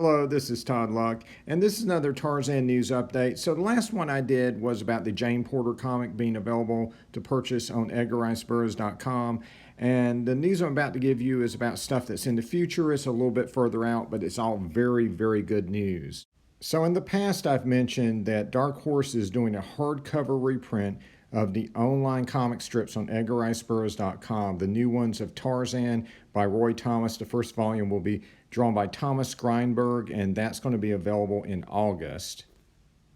Hello, this is Todd Luck, and this is another Tarzan news update. So the last one I did was about the Jane Porter comic being available to purchase on EdgarRiceBurroughs.com. And the news I'm about to give you is about stuff that's in the future. It's a little bit further out, but it's all very, very good news. So in the past, I've mentioned that Dark Horse is doing a hardcover reprint of the online comic strips on EdgarRiceBurroughs.com. The new ones of Tarzan by Roy Thomas. The first volume will be drawn by Thomas Greinberg, and that's going to be available in August.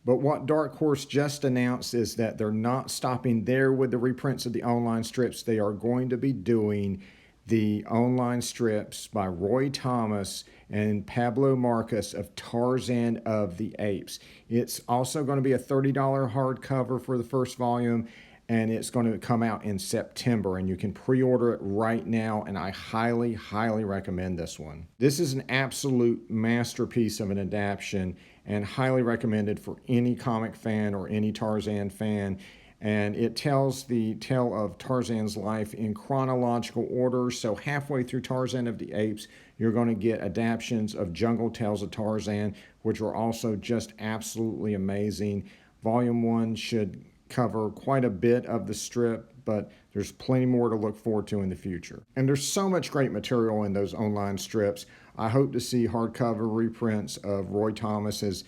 But what Dark Horse just announced is that they're not stopping there with the reprints of the online strips. They are going to be doing the online strips by Roy Thomas and Pablo Marcus of Tarzan of the Apes. It's also going to be a $30 hardcover for the first volume, and it's going to come out in September, and you can pre-order it right now, and I highly, highly recommend this one. This is an absolute masterpiece of an adaptation and highly recommended for any comic fan or any Tarzan fan. And it tells the tale of Tarzan's life in chronological order. So halfway through Tarzan of the Apes, you're going to get adaptations of Jungle Tales of Tarzan, which are also just absolutely amazing. Volume 1 should cover quite a bit of the strip, but there's plenty more to look forward to in the future. And there's so much great material in those online strips. I hope to see hardcover reprints of Roy Thomas's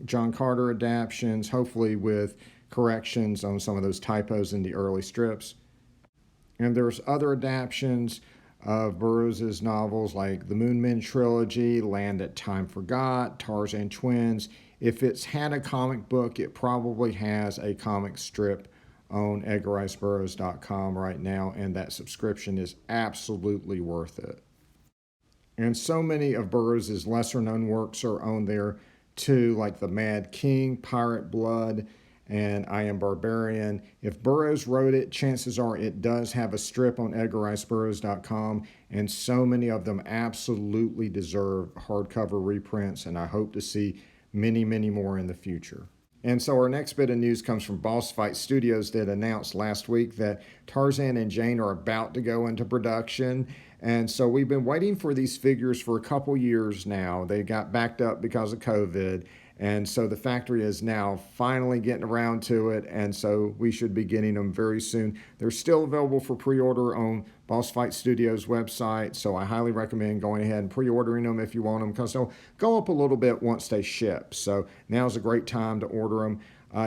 John Carter adaptations, hopefully with corrections on some of those typos in the early strips. And there's other adaptations of Burroughs' novels like the Moon Men trilogy, Land That Time Forgot, Tarzan Twins. If it's had a comic book, it probably has a comic strip on EdgarRiceBurroughs.com right now, and that subscription is absolutely worth it. And so many of Burroughs' lesser-known works are on there too, like The Mad King, Pirate Blood, and I Am Barbarian. If Burroughs wrote it, chances are it does have a strip on EdgarRiceBurroughs.com, and so many of them absolutely deserve hardcover reprints, and I hope to see many, many more in the future. And so our next bit of news comes from Boss Fight Studios that announced last week that Tarzan and Jane are about to go into production. And so we've been waiting for these figures for a couple years now. They got backed up because of COVID. And so the factory is now finally getting around to it, and so we should be getting them very soon. They're still available for pre-order on Boss Fight Studios website, so I highly recommend going ahead and pre-ordering them if you want them, because they'll go up a little bit once they ship. So now's a great time to order them.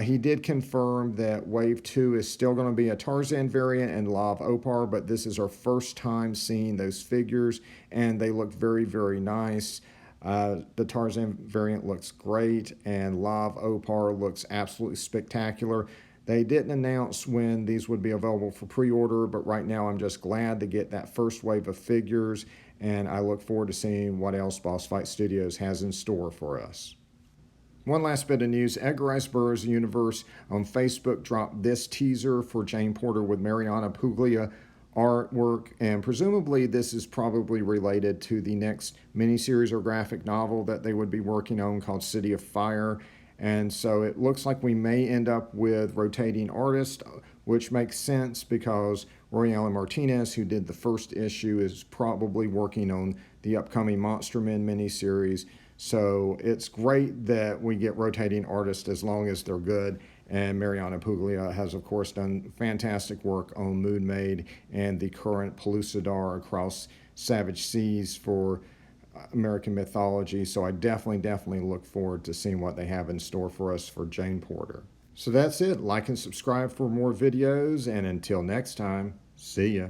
He did confirm that Wave 2 is still going to be a Tarzan variant and La of Opar, but this is our first time seeing those figures, and they look very, very nice. The Tarzan variant looks great, and La of Opar looks absolutely spectacular. They didn't announce when these would be available for pre-order, but right now I'm just glad to get that first wave of figures, and I look forward to seeing what else Boss Fight Studios has in store for us. One last bit of news, Edgar Rice Burroughs Universe on Facebook dropped this teaser for Jane Porter with Mariana Puglia artwork, and presumably this is probably related to the next miniseries or graphic novel that they would be working on called City of Fire. And so it looks like we may end up with rotating artists, which makes sense because Roy Allen Martinez, who did the first issue, is probably working on the upcoming Monster Men miniseries. So it's great that we get rotating artists as long as they're good. And Mariana Puglia has, of course, done fantastic work on Moon Maid and the current Pellucidar Across Savage Seas for American mythology. So I definitely look forward to seeing what they have in store for us for Jane Porter. So that's it. Like and subscribe for more videos. And until next time, see ya.